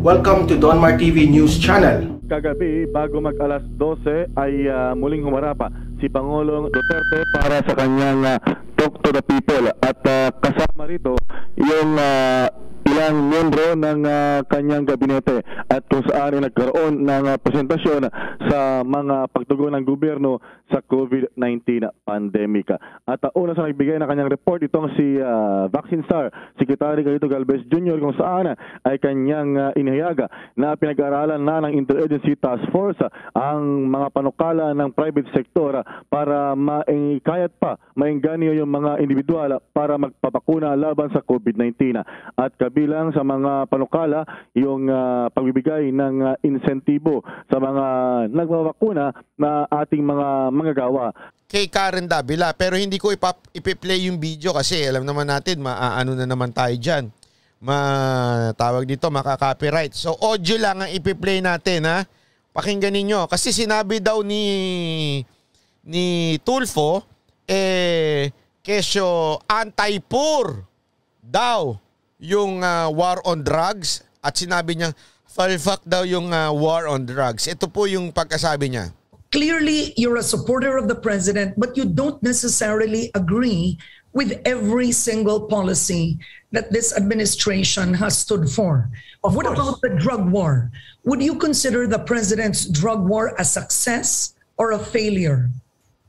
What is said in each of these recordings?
Welcome to Donmar TV News Channel. Kagabi, bago mag-alas 12 ay muling humarapa si Pangulong Duterte para sa kanyang Talk to the People. At kasama rito yung ilang miyembro ng kanyang gabinete at kung saan ay nagkaroon ng presentasyon sa mga pagtugon ng gobyerno sa COVID-19 pandemic. At una sa nagbigay ng kanyang report itong si Vaccine Star, Secretary Carlito Galvez Jr. kung saan ay kanyang inihayaga na pinag-aaralan na ng Interagency Task Force ang mga panukala ng private sector para maingkayat pa, mainganyo yung mga individual para magpapakuna laban sa COVID-19. At kabilang sa mga panukala yung pagbibigay ng insentibo sa mga nagpapakuna na ating mga manggagawa. Kay Karen Davila, pero hindi ko ipi-play yung video kasi alam naman natin maaano na naman tayo dyan. Tawag dito maka-copyright. So audio lang ang ipi-play natin, ha. Pakinggan ninyo kasi sinabi daw ni Tulfo kesyo anti-poor daw yung war on drugs at sinabi niya falfak daw yung war on drugs. Ito po yung pagkasabi niya. Clearly, you're a supporter of the president, but you don't necessarily agree with every single policy that this administration has stood for. What about the drug war? Would you consider the president's drug war a success or a failure?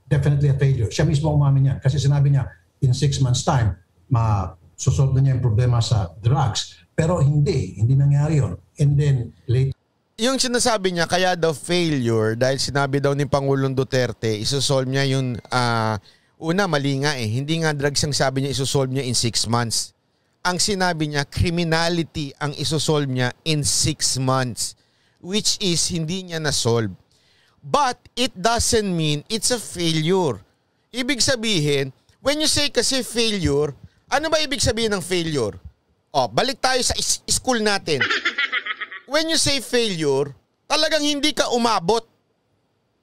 Definitely a failure. Siya mismo umamin yan kasi sinabi niya in 6 months time, susolve na niya yung problema sa drugs. Pero hindi nangyari yun. And then later, yung sinasabi niya kaya daw failure dahil sinabi daw ni Pangulong Duterte isosolve niya yung una mali nga hindi nga drugs ang sabi niya isosolve niya in 6 months. Ang sinabi niya criminality ang isosolve niya in 6 months which is hindi niya na-solve. But it doesn't mean it's a failure. Ibig sabihin, when you say kasi failure, ano ba ibig sabihin ng failure? Balik tayo sa school natin. When you say failure, talagang hindi ka umabot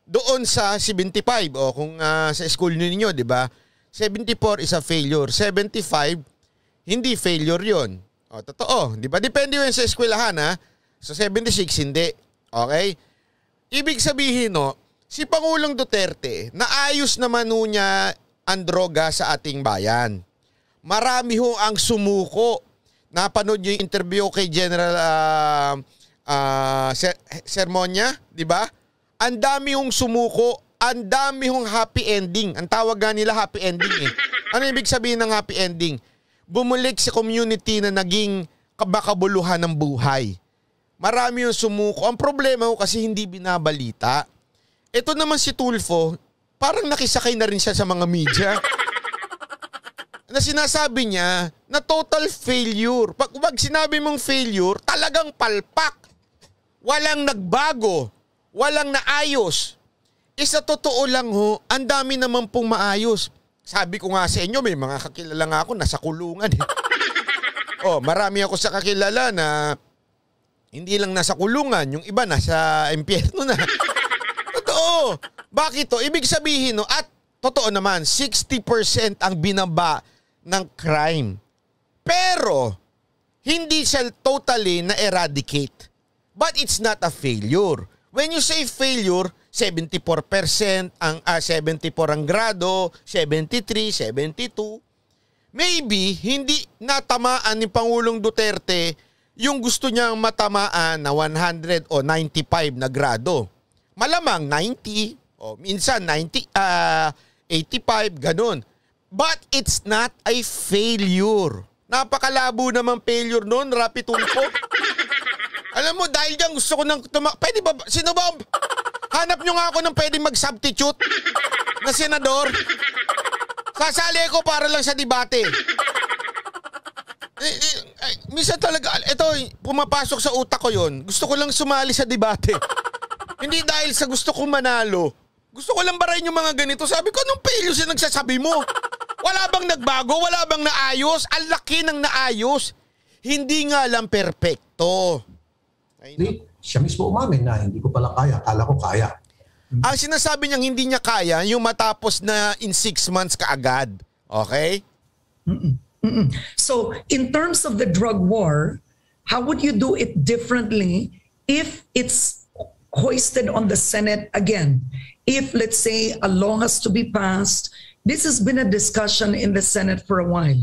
doon sa 75 kung sa school ninyo, di ba? 74 is a failure. 75, hindi failure yon. Totoo, di ba? Depende yun sa eskwelahan, ha? Sa 76, hindi. Okay? Ibig sabihin, si Pangulong Duterte, naayos naman niya ang droga sa ating bayan. Marami ho ang sumuko. Napanood niyo yung interview kay General Sermonia, di ba? Ang dami hong sumuko, ang dami hong happy ending. Ang tawag nga nila happy ending eh. Ano ibig sabihin ng happy ending? Bumulik sa community na naging kabakabuluhan ng buhay. Marami yung sumuko. Ang problema ko kasi hindi binabalita. Ito naman si Tulfo, parang nakisakay na rin siya sa mga media. Na sinasabi niya na total failure. Pag sinabi mong failure, talagang palpak. Walang nagbago. Walang naayos. Sa totoo lang ho, ang dami naman pong maayos. Sabi ko nga sa inyo, may mga kakilala nga ako nasa kulungan. Marami ako sa kakilala na hindi lang nasa kulungan, yung iba nasa impyerno na. Totoo. Bakit to? Ibig sabihin, at totoo naman, 60% ang binaba ng crime. Pero, hindi siya totally na-eradicate. But it's not a failure. When you say failure, 74% ang 74 ang grado, 73, 72. Maybe hindi natamaan ni Pangulong Duterte yung gusto niyang matamaan na 100 o 95 na grado. Malamang 90 o minsan 85, ganun. But it's not a failure. Napakalabo naman failure noon, Rapi Tulfo. Alam mo, dahil dyan gusto ko nang pwede ba? Sino ba? Hanap nyo nga ako ng pwede mag-substitute na senador. Sasali ko para lang sa debate. Minsan talaga, ito, pumapasok sa utak ko yon. Gusto ko lang sumali sa debate. Hindi dahil sa gusto kong manalo. Gusto ko lang barayin yung mga ganito. Sabi ko, anong failure siya nagsasabi mo? Wala bang nagbago? Wala bang naayos? Ang laki ng naayos. Hindi nga lang perpekto. siya mismo umamin na hindi ko pala kaya. Kala ko kaya. Ang sinasabi niyang hindi niya kaya, yung matapos na in 6 months kaagad. Okay? So, in terms of the drug war, How would you do it differently if it's hoisted on the Senate again? If, let's say, a law has to be passed, this has been a discussion in the Senate for a while.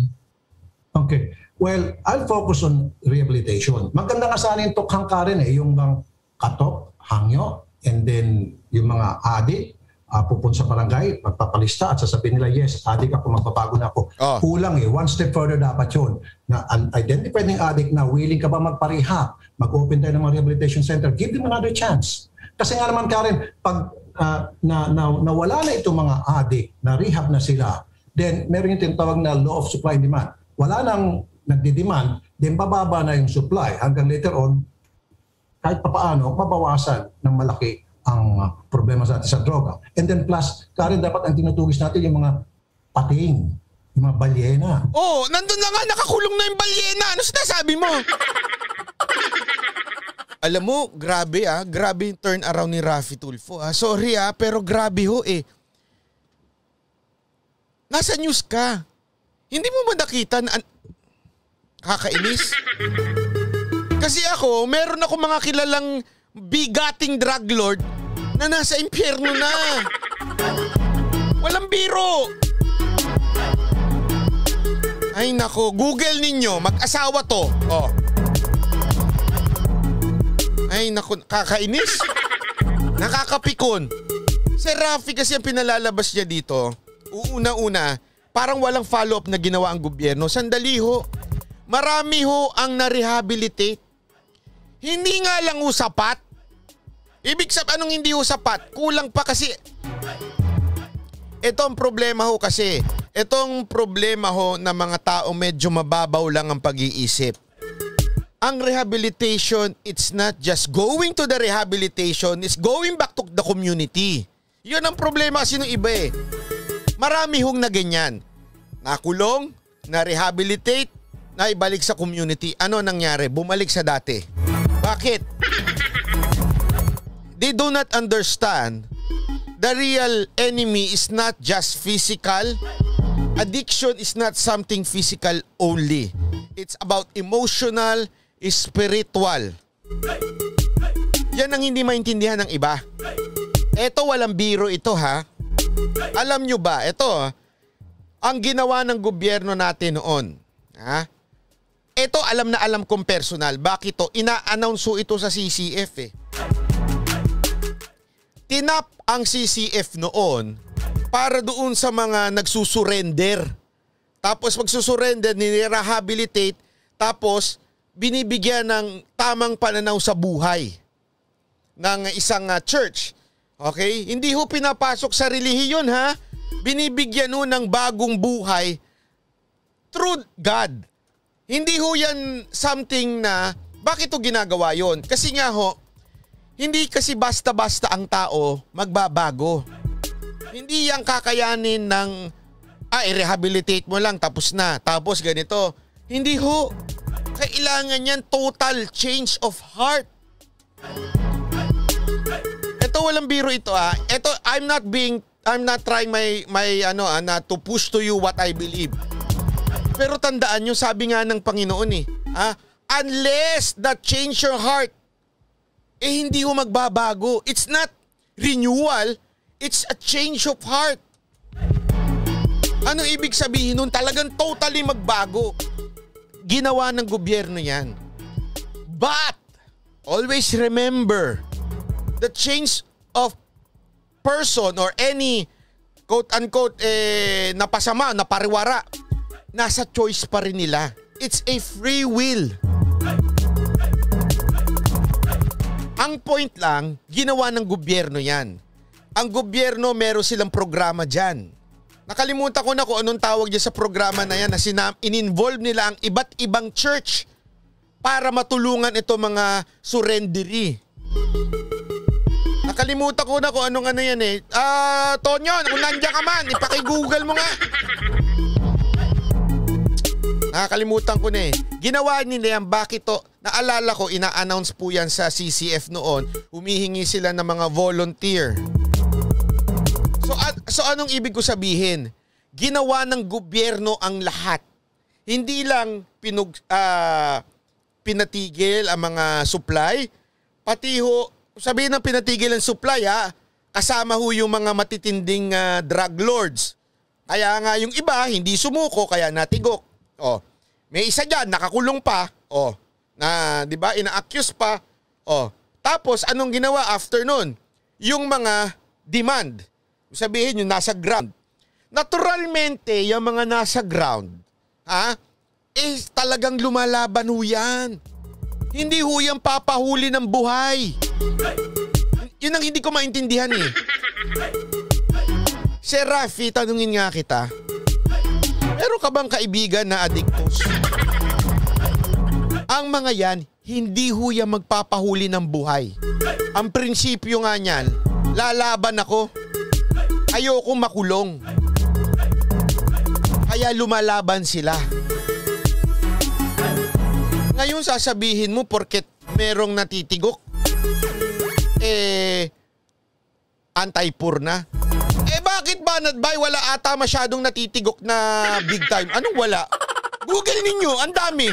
Okay. Well, I'll focus on rehabilitation. Maganda nga sana yung tukhang ka rin yung bang katok, hangyo, and then yung mga adik, pupunta sa barangay, magpapalista at sasabihin nila, yes, adik ako, magpapago na ako. Kulang one step further dapat yun. Na identify ng adik na willing ka ba magparehab, mag-open tayo ng mga rehabilitation center, give them another chance. Kasi nga naman Karen, pag nawala na itong mga adik, na rehab na sila, then meron yung tinatawag na law of supply and demand. Wala nang nagdi-demand, then bababa na yung supply hanggang later on, kahit papaano, mabawasan ng malaki ang problema sa atin sa droga. And then plus, Karen, dapat ang tinutugis natin yung mga pating, yung mga balyena. Oh, nandun na nga, nakakulong na yung balyena. Ano sinasabi mo? Alam mo, grabe grabe yung turn around ni Raffy Tulfo. Sorry pero grabe ho eh. Nasa news ka. Hindi mo ba nakita na kakainis? Kasi ako, meron ako mga kilalang bigating drug lord na nasa impyerno na. Walang biro. Ay nako, Google ninyo, mag-asawa to. Oh. Ay nako, kakainis. Nakakapikon. Si Raffy kasi ang pinalalabas niya dito, una-una, parang walang follow-up na ginawa ang gobyerno. Sandali ho. Marami ho ang na-rehabilitate. Hindi nga lang sapat. Ibig sabihin, anong hindi sapat? Kulang pa kasi. Ito ang problema ho kasi. Itong problema ho na mga tao medyo mababaw lang ang pag-iisip. Ang rehabilitation, it's not just going to the rehabilitation, it's going back to the community. Yun ang problema kasi nung iba eh. Marami hong na ganyan. Nakulong, na-rehabilitate, naibalik sa community. Ano nangyari? Bumalik sa dati. Bakit? They do not understand the real enemy is not just physical. Addiction is not something physical only. It's about emotional, spiritual. Yan ang hindi maintindihan ng iba. Ito walang biro ito ha. Alam nyo ba, ito ang ginawa ng gobyerno natin noon. Ha? Ito alam na alam kong personal. Bakit to? Ina-announce ito sa CCF eh. Tinap ang CCF noon para doon sa mga nagsusurrender. Tapos magsusurrender, nirehabilitate, tapos binibigyan ng tamang pananaw sa buhay ng isang church. Okay? Hindi ho pinapasok sa relihiyon ha. Binibigyan ho ng bagong buhay through God. Hindi ho yan something na bakit ho ginagawa yon? Kasi nga ho, hindi kasi basta-basta ang tao magbabago. Hindi yang kakayanin ng i-rehabilitate mo lang tapos na. Tapos ganito. Hindi ho. Kailangan yan total change of heart. Ito walang biro ito Ito I'm not trying not to push to you what I believe. Pero tandaan nyo, sabi nga ng Panginoon unless that change your heart, hindi ho magbabago. It's not renewal, it's a change of heart. Ano ibig sabihin nun? Talagang totally magbago. Ginawa ng gobyerno yan. But, always remember, the change of person or any quote-unquote napasama, napariwara, nasa choice pa rin nila. It's a free will. Ang point lang, ginawa ng gobyerno yan. Ang gobyerno, meron silang programa dyan. Nakalimutan ko na kung anong tawag dyan sa programa na yan na in-involve nila ang iba't ibang church para matulungan ito mga surrendery. Nakalimutan ko na kung anong ano yan eh. Tonyo, kung nandiyan ka man, ipaki-google mo nga. Nakakalimutan ko na eh. Ginawa nila yan, bakit to? Naalala ko, ina-announce po yan sa CCF noon. Humihingi sila ng mga volunteer. So anong ibig ko sabihin? Ginawa ng gobyerno ang lahat. Hindi lang pinatigil ang mga supply, pati ho, sabihin ng pinatigil ang supply kasama ho yung mga matitinding drug lords. Kaya nga yung iba hindi sumuko kaya natigok. May isa diyan nakakulong pa. Na 'di ba ina-accuse pa. Tapos anong ginawa after nun? Yung mga demand. Sabihin yung nasa ground. Naturalmente yung mga nasa ground, talagang lumalaban ho yan. Hindi ho yan papahuli ng buhay. Yun ang hindi ko maintindihan eh. Sir Rafi, tanungin nga kita. Meron ka bang kaibigan na adiktos? Ang mga yan, hindi ho yan magpapahuli ng buhay. Ang prinsipyo nga niyan, lalaban ako. Ayoko makulong. Kaya lumalaban sila. Ngayon sasabihin mo porket merong natitigok, anti-poor na. Bakit Banat Bay wala ata masyadong natitigok na big time? Anong wala? Google ninyo, ang dami.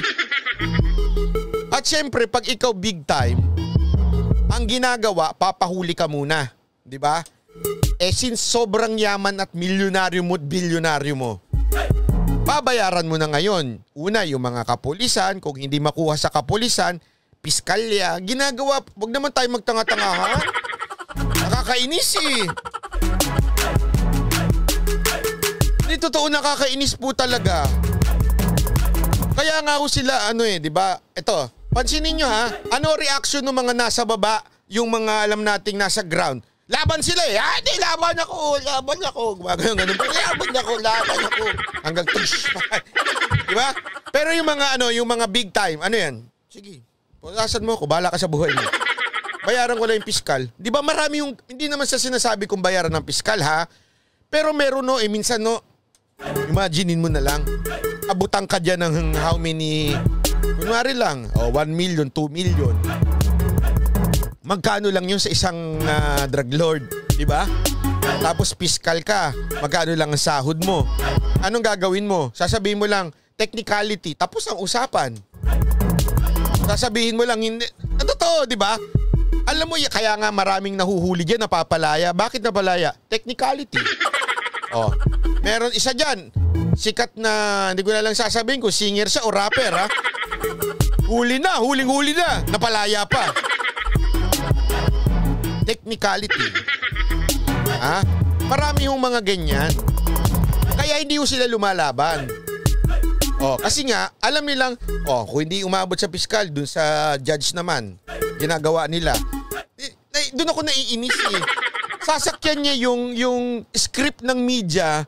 At syempre, pag ikaw big time, ang ginagawa, papahuli ka muna. Di ba? Since sobrang yaman at milyonaryo mo at bilyonaryo mo, babayaran mo na ngayon. Una, yung mga kapulisan. Kung hindi makuha sa kapulisan, piskalya. Ginagawa, wag naman tayo magtanga-tangahan. Nakakainis eh. Hindi totoo, nakakainis po talaga. Kaya nga ho sila, di ba? Ito, pansinin nyo ano reaction ng mga nasa baba, yung mga alam nating nasa ground. Laban sila eh. Hindi, laban ako. Gumagano, laban ako. Hanggang tush pa. Diba? Pero yung mga yung mga big time, ano yan? Sige, pulasan mo ako, bahala ka sa buhay mo. Bayaran ko lang yung piskal. Di ba marami yung, hindi naman sa sinasabi kong bayaran ng piskal pero meron minsan imaginein mo na lang, abutan ka dyan ng how many, kunwari lang, 1 million, 2 million. Magkano lang yun sa isang drug lord, di ba? Tapos piskal ka, magkano lang ang sahod mo? Anong gagawin mo? Sasabihin mo lang, technicality, tapos ang usapan. Sasabihin mo lang, hindi, totoo, di ba? Alam mo, kaya nga maraming nahuhuli dyan, napapalaya. Bakit napalaya? Technicality. Meron isa dyan, sikat na, hindi ko na lang sasabihin kung singer siya o rapper huling-huli na, napalaya pa. Technicality. Marami yung mga ganyan. Kaya hindi sila lumalaban. Kasi nga, alam nilang, kung hindi umabot sa piskal, dun sa judge naman, ginagawa nila. Doon ako naiinis eh. Sasakyan niya yung script ng media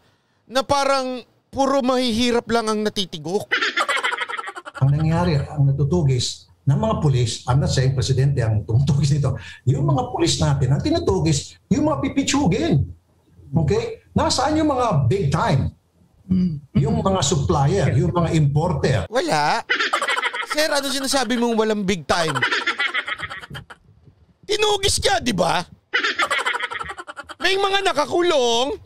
na parang puro mahihirap lang ang natitigok. Ang nangyari, ang natutugis ng mga pulis, I'm not saying presidente ang tumutugis nito, yung mga pulis natin, ang tinutugis, yung mga pipitsugin. Okay? Nasaan yung mga big time? Yung mga supplier, yung mga importer. Wala. Sir, ano sinasabi mong walang big time? Tinugis niya, di ba? May mga nakakulong.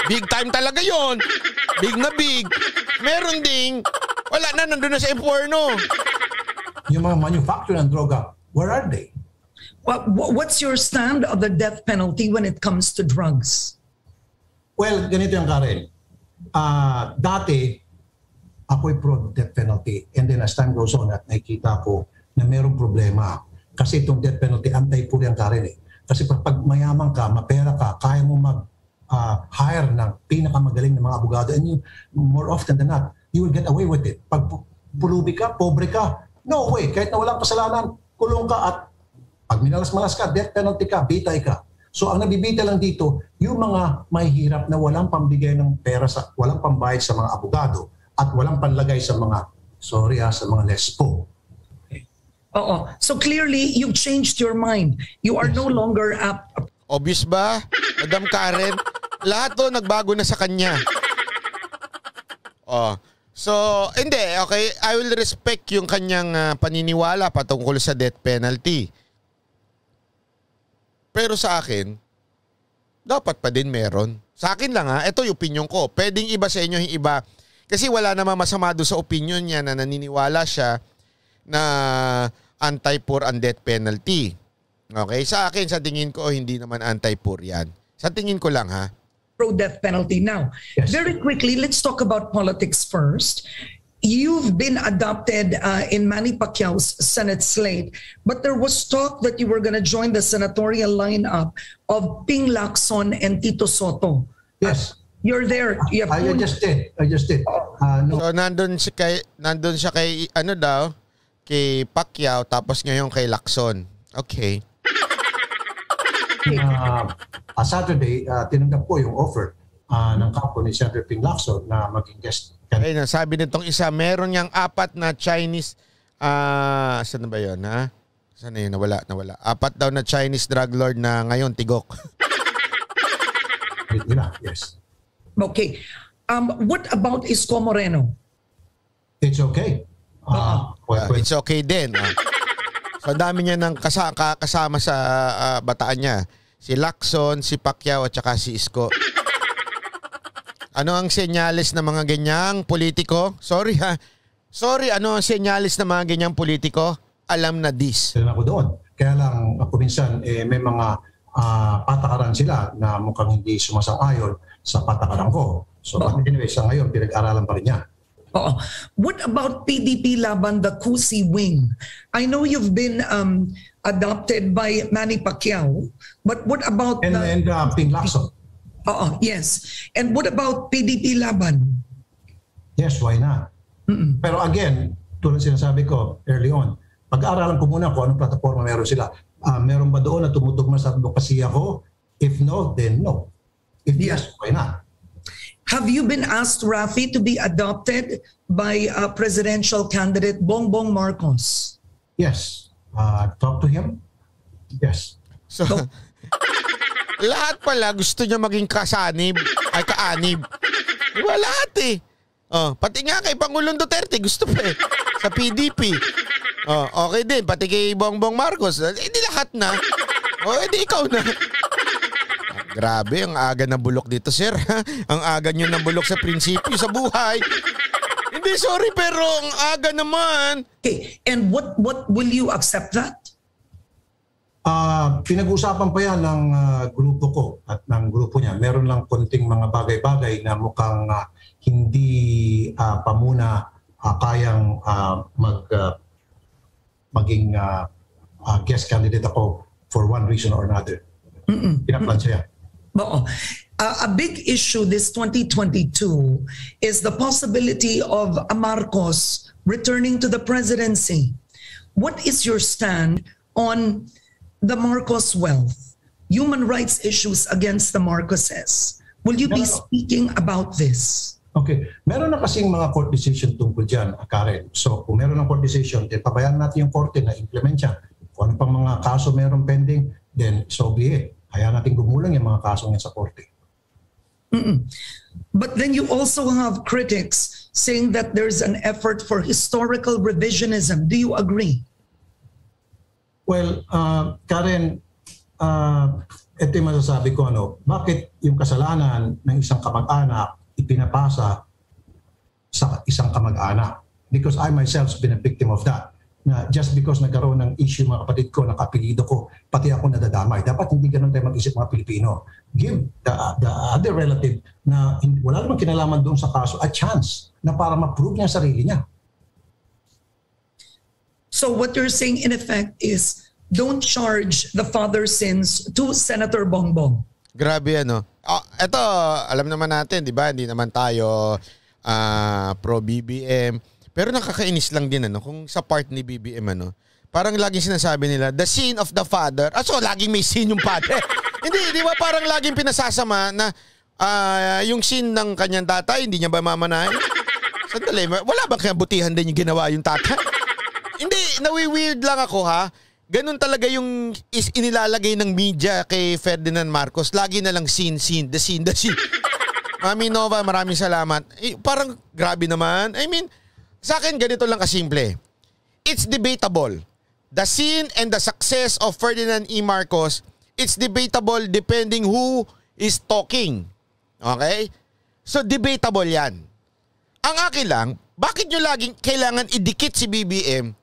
Big time talaga yon. Big na big. Meron ding, wala na, nandun na sa imporno. Yung mga manufacturer ng droga, where are they? What's your stand on the death penalty when it comes to drugs? Well, ganito yung Karen. Dati, ako'y pro death penalty. And then as time goes on at nakikita ko na mayroong problema. Kasi itong death penalty, anti-poor yung Karen eh. Kasi pag mayaman ka, mapera ka, kaya mo mag-hire ng pinakamagaling na mga abogado. And more often than not, you will get away with it. Pag pulubi ka, pobre ka, no way. Kahit na walang kasalanan, kulong ka at pag minalas-malas ka, death penalty ka, bitay ka. So ang nabibita lang dito, yung mga mahihirap na walang pambigay ng pera, walang pambayad sa mga abogado at walang panlagay sa mga, sa mga lespo. So clearly, you've changed your mind. You are no longer up. Obvious ba, Madam Karen? Lahat to nagbago na sa kanya. So, hindi, okay. I will respect yung kanyang paniniwala patungkol sa death penalty. Pero sa akin, dapat pa din meron. Sa akin lang ito yung opinion ko. Pwedeng iba sa inyo yung iba. Kasi wala namang masama doon sa opinion niya na naniniwala siya na anti-poor and death penalty. Okay? Sa akin, sa tingin ko, hindi naman anti-poor yan. Sa tingin ko lang ha. Pro-death penalty. Now, Yes. very quickly, let's talk about politics first. You've been adopted in Manny Pacquiao's Senate slate, but there was talk that you were going to join the senatorial lineup of Ping Lacson and Tito Soto. Yes. You're there. You have I just did. No. So nandun siya kay ano daw, kay Pacquiao tapos ngayon kay Lacson. Okay. Saturday, tinanggap ko yung offer ng kampo ni Senator Ping Lacson na maging guest. Ayun, sabi nitong isa, meron niyang 4 na Chinese, saan na ba yun, ha? Saan na yun? Nawala. 4 daw na Chinese drug lord na ngayon tigok. Yes. Okay. What about Isko Moreno? It's okay. It's okay din. So dami niya ng kasama sa bataan niya. Si Lacson, si Pacquiao at saka si Isko. Ano ang senyales ng mga ganyang politiko? Sorry ha. Sorry, ano ang senyales ng mga ganyang politiko? Alam na this. Kailan ako doon. Kaya lang ako minsan may mga patakaran sila na mukhang hindi sumasang-ayon sa patakaran ko. So anyway, sa ngayon, pinag-aralan pa rin niya. What about PDP Laban, the Kusi wing? I know you've been adopted by Manny Pacquiao, but what about And Ping Lacson. Yes. And what about PDP Laban? Yes, why not? Pero again, tulad sinasabi ko early on, pag-aaralan ko muna kung anong plataforma meron sila. Meron ba doon na tumutugma sa advokasya ko? If no, then no. If yes, why not? Have you been asked, Rafi, to be adopted by presidential candidate Bongbong Marcos? Yes. Talk to him? Yes. So, lahat pala gusto niya maging kasanib, ay kaanib. Diba lahat eh. Pati nga kay Pangulong Duterte gusto pa eh. Sa PDP. Okay din, pati kay Bongbong Marcos. Hindi lahat na. Edi ikaw na. Grabe, ang aga na bulok dito, sir. Ang aga nyo na bulok sa prinsipyo sa buhay. Hindi, sorry, pero ang aga naman. Okay, and what will you accept that? Pinag-uusapan pa yan ng grupo ko at ng grupo niya. Meron lang konting mga bagay-bagay na mukhang hindi pa muna kayang maging guest candidate ako for one reason or another. Pinaplansya yan. A big issue this 2022 is the possibility of a Marcos returning to the presidency. What is your stand on the Marcos wealth, human rights issues against the Marcoses? Will you be speaking about this? Okay. Meron na kasing mga court decision tungkol dyan, Karen. So kung meron ng court decision, then pabayaan natin yung korte na implement yan. Kung ano pang mga kaso meron pending, then so be it. Hayaan natin gumulang yung mga kasong yan sa korte. But then you also have critics saying that there's an effort for historical revisionism. Do you agree? Well, Karen, ito yung masasabi ko, bakit yung kasalanan ng isang kamag-anak ipinapasa sa isang kamag-anak? Because I myself have been a victim of that. Na just because nagkaroon ng issue mga kapatid ko, nakapilido ko, pati ako nadadamay. Dapat hindi ganun tayo mag-isip mga Pilipino. Give the other relative na wala namang kinalaman doon sa kaso a chance na para ma-prove niya sarili niya. So what you're saying in effect is don't charge the father's sins to Senator Bongbong. Grabe ano. Ito, alam naman natin, di ba? Hindi naman tayo pro-BBM. Pero nakakainis lang din kung sa part ni BBM parang laging sinasabi nila, the sin of the father. So laging may sin yung padre. Hindi, di ba parang laging pinasasama na yung sin ng kanyang tatay, hindi niya ba mamanahin? Sandali, wala bang kabutihan din yung ginawa yung tatay? Hindi, nawi-weird lang ako ha. Ganun talaga yung inilalagay ng media kay Ferdinand Marcos. Lagi na lang sin, the sin. Mami Nova, maraming salamat. Parang grabe naman. I mean, sa akin ganito lang kasimple. It's debatable. The sin and the success of Ferdinand E. Marcos, it's debatable depending who is talking. Okay? So debatable yan. Ang akin lang, bakit nyo laging kailangan idikit si BBM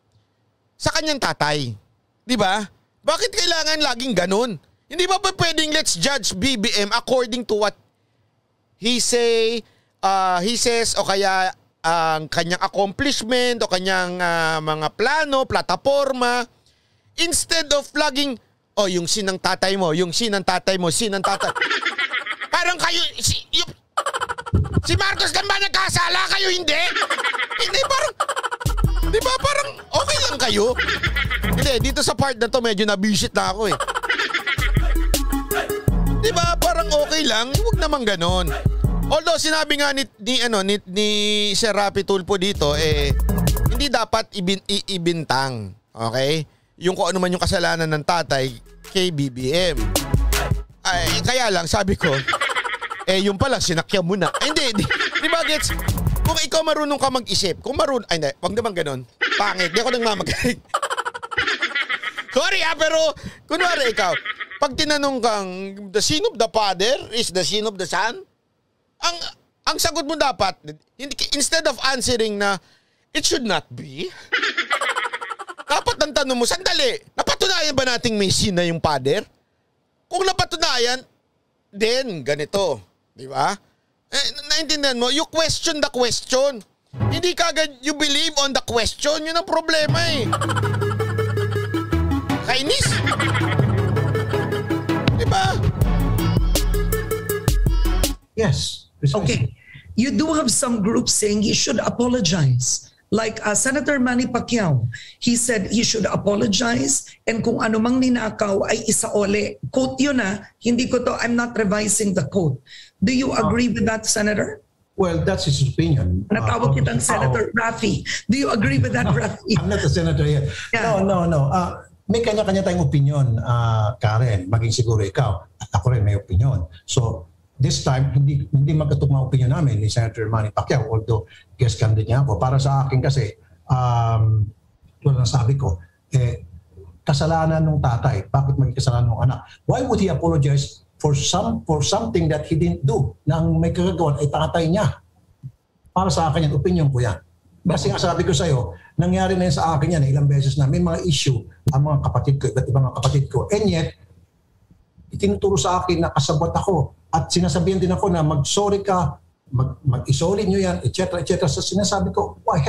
sa kanyang tatay. 'Di ba? Bakit kailangan laging ganun? Hindi ba pwedeng let's judge BBM according to what he says o kaya ang kanyang accomplishment o kanyang mga plano, plataforma, instead of laging yung sinang tatay mo, sinang tatay. Parang kayo si Marcos lang ba nagkasala, kayo hindi? Hindi, parang di ba parang okay lang kayo? Hindi, dito sa part na to medyo nabisit na ako eh. Di ba parang okay lang, huwag naman ganon. Although sinabi nga ni Sir Rapi Tulfo dito hindi dapat ibintang, okay? Yung kung ano man yung kasalanan ng tatay kay BBM. Ay, kaya lang sabi ko, yung pala sinakyan mo na. Hindi, di ba gets? Kung ikaw marunong ka mag-isip, hindi, wag naman ganon. Pangit, di ako nang mamagaling. Sorry pero kunwari ikaw, pag tinanong kang the sin of the father is the sin of the son, ang sagot mo dapat, instead of answering na it should not be, dapat ang tanong mo, sandali, napatunayan ba nating may sin na yung father? Kung napatunayan, then ganito, di ba? Naintindihan mo, you question the question. Hindi kagad you believe on the question, yun ang problema eh. Kainis. Di ba? Yes. Precisely. Okay. You do have some groups saying he should apologize. Like Senator Manny Pacquiao, he said he should apologize and kung ano mang ninakaw ay isaole. Quote yun hindi ko to, I'm not revising the quote. Do you agree with that, Senator? Well, that's his opinion. Natawag kitang Senator Rafi. Do you agree with that, Rafi? I'm not a senator yet. Yeah. No. May kanya-kanya tayong opinion, Karen. Maging siguro ikaw. At ako rin may opinion. So, this time, hindi magkatugma opinion namin ni Senator Manny Pacquiao, although guest candidate niya ako. Para sa akin kasi, tulad ng sabi ko, kasalanan ng tatay. Bakit maging kasalanan ng anak? Why would he apologize for something that he didn't do? Nang may kagagawan ay tatay niya. Para sa akin yan, opinion ko yan. Kasi nga sabi ko sa'yo, nangyari na yan sa akin yan ilang beses na may mga issue ang mga kapatid ko, iba't ibang mga kapatid ko. And yet, itinuturo sa akin na kasabot ako. At sinasabihan din ako na mag-sorry ka, mag-isolin nyo yan, etc. So sinasabi ko, why?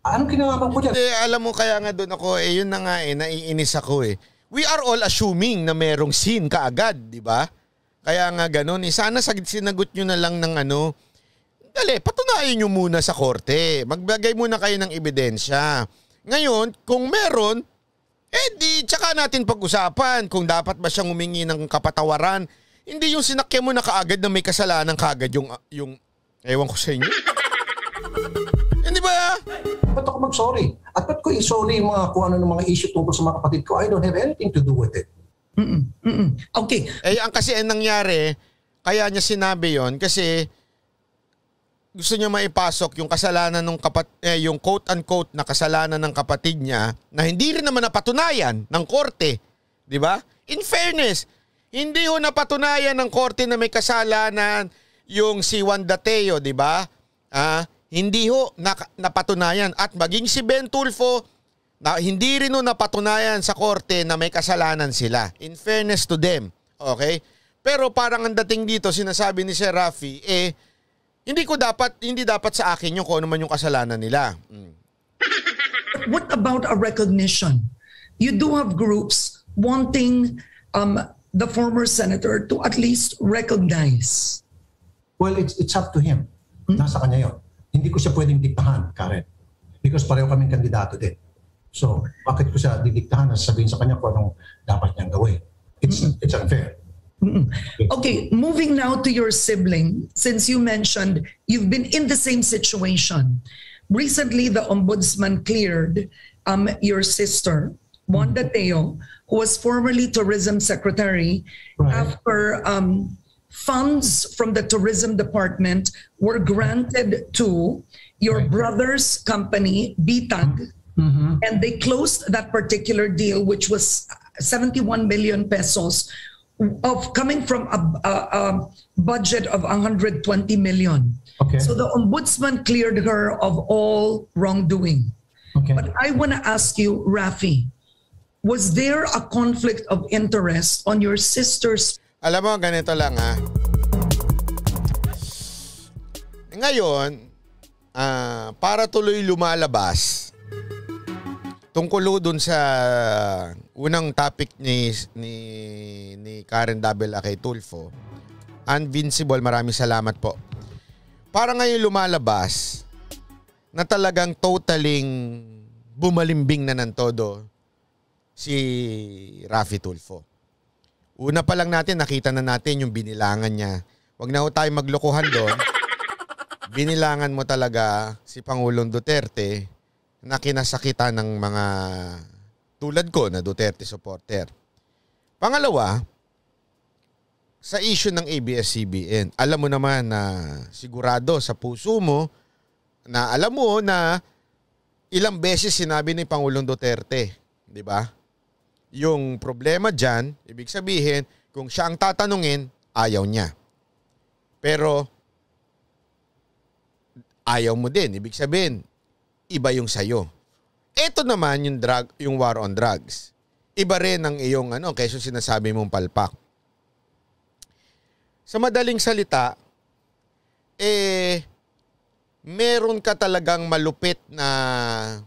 Anong kinalaman ko dyan? Alam mo kaya nga doon ako, yun na nga naiinis ako eh. We are all assuming na merong sin kaagad, di ba? Kaya nga ganun sana sinagot nyo na lang ng dali, patunayan nyo muna sa korte. Magbagay muna kayo ng ebidensya. Ngayon, kung meron, di tsaka natin pag-usapan kung dapat ba siyang humingi ng kapatawaran. Hindi yung sinakyan mo na kaagad na may kasalanan kaagad yung ewan ko sa inyo. Hindi ba? Ba't ako mag-sorry? At ba't ko i-sorry yung mga kung ano ng mga issue tungkol sa mga kapatid ko? I don't have anything to do with it. Okay. Ang kasi nangyari, kaya niya sinabi yon kasi gusto niya maipasok yung kasalanan ng yung quote-unquote na kasalanan ng kapatid niya na hindi rin naman napatunayan ng korte. Di ba? In fairness, hindi ho napatunayan ng korte na may kasalanan yung si Juan Dateo, di ba? Hindi ho napatunayan. At maging si Ben Tulfo, hindi rin ho napatunayan sa korte na may kasalanan sila. In fairness to them. Okay? Pero parang ang dating dito, sinasabi ni Sir Rafi, hindi dapat sa akin yung kung ano man yung kasalanan nila. What about a recognition? You do have groups wanting the former senator to at least recognize. Well, it's up to him. Nasa kanya yun. Hindi ko siya pwedeng diktahan, Karen. Because pareho kaming kandidato din. So, bakit ko siya didiktahan na sabihin sa kanya kung anong dapat niyang gawin? It's unfair. Okay, moving now to your sibling, since you mentioned you've been in the same situation. Recently, the ombudsman cleared your sister, Wanda Teo, who was formerly tourism secretary, after funds from the tourism department were granted to your brother's company, BTAG, and they closed that particular deal, which was 71 million pesos, of coming from a budget of 120 million. Okay. So the ombudsman cleared her of all wrongdoing. Okay. But I want to ask you, Rafi, was there a conflict of interest on your sister's? Alam mo, ganito lang ha. Ngayon, para tuloy lumalabas, tungkol dun sa unang topic ni Karen Dabela kay Tulfo, Unvincible, maraming salamat po. Para ngayon lumalabas na talagang totaling bumalimbing na ng todo si Rafi Tulfo. Una pa lang natin, nakita na natin yung binilangan niya. Huwag na ho tayo maglokohan doon. Binilangan mo talaga si Pangulong Duterte na kinasakitan ng mga tulad ko na Duterte supporter. Pangalawa, sa issue ng ABS-CBN, alam mo naman na sigurado sa puso mo na alam mo na ilang beses sinabi ni Pangulong Duterte, di ba? Yung problema dyan, ibig sabihin, kung siya ang tatanungin, ayaw niya. Pero ayaw mo din, ibig sabihin, iba yung sayo. Ito naman yung war on drugs. Iba rin ang iyong kaysa sinasabi mong palpak. Sa madaling salita, meron ka talagang malupit na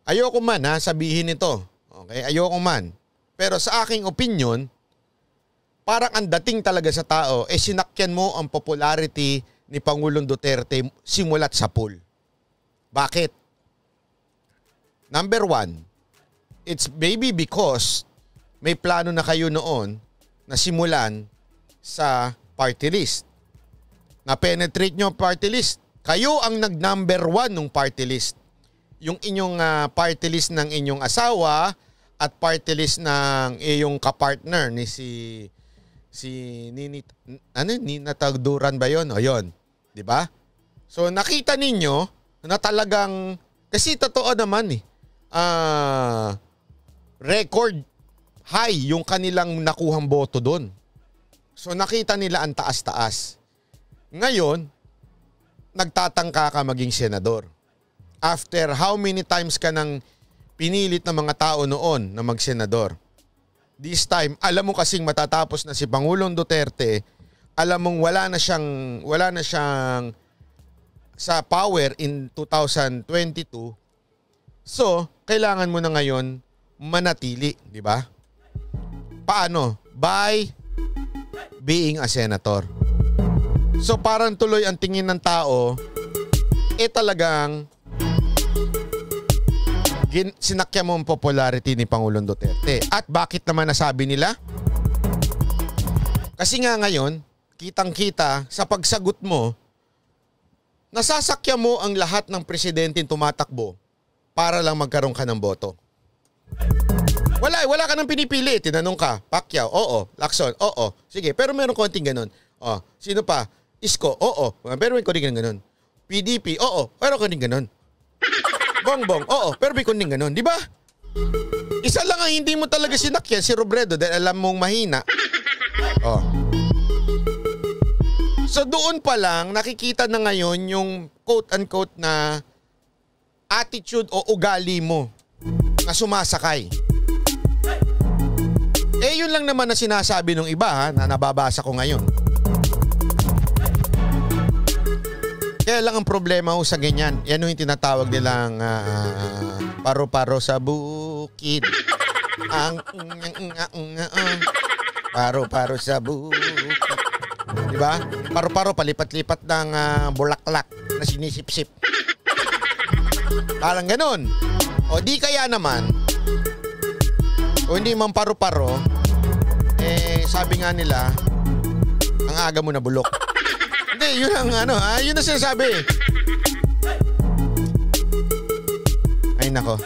ayoko man sabihin ito. Okay? Ayoko man. Pero sa aking opinion, parang ang dating talaga sa tao, sinakyan mo ang popularity ni Pangulong Duterte simulat sa pool. Bakit? Number one, it's maybe because may plano na kayo noon na simulan sa party list. Na-penetrate nyo ang party list. Kayo ang nag-number 1 ng party list. Yung inyong party list ng inyong asawa at party list ng iyong kapartner ni si Nina Tagduran ba yun? O yun. Diba? So nakita ninyo na talagang, kasi totoo naman record high yung kanilang nakuhang boto doon. So nakita nila ang taas-taas. Ngayon, nagtatangka ka maging senador. After how many times ka nang pinilit ng mga tao noon na magsenador. This time, alam mo kasing matatapos na si Pangulong Duterte, alam mong wala na siyang sa power in 2022. So, kailangan mo na ngayon manatili, di ba? Paano? By being a senator. So parang tuloy ang tingin ng tao, talagang sinakyan mo ang popularity ni Pangulong Duterte. At bakit naman nasabi nila? Kasi nga ngayon, kitang-kita sa pagsagot mo, nasasakyan mo ang lahat ng presidenteng tumatakbo para lang magkaroon ka ng boto. Wala ka nang pinipili. Tinanong ka, Pacquiao, oo. Lacson, oo. Sige, pero meron konting ganun. Oh, sino pa? Isko, oo. Pero may konting ganun. PDP, oo. Pero konting ganun. Bongbong, oo. Pero may konting ganun. Di ba? Isa lang ang hindi mo talaga sinakyan, si Robredo, dahil alam mong mahina. Oh. So doon pa lang, nakikita na ngayon yung quote-unquote na attitude o ugali mo na sumasakay. Yun lang naman na sinasabi ng iba na nababasa ko ngayon. Kaya lang ang problema sa ganyan. Yan yung tinatawag nilang paro-paro sa bukid. Paro-paro sa bukid. Diba? Paro-paro palipat-lipat ng bulaklak na sinisip-sip. Parang ganun. O di kaya naman, o hindi man paro-paro, sabi nga nila, ang aga mo na bulok. Hindi, yun ang yun ang sinasabi. Ay nako.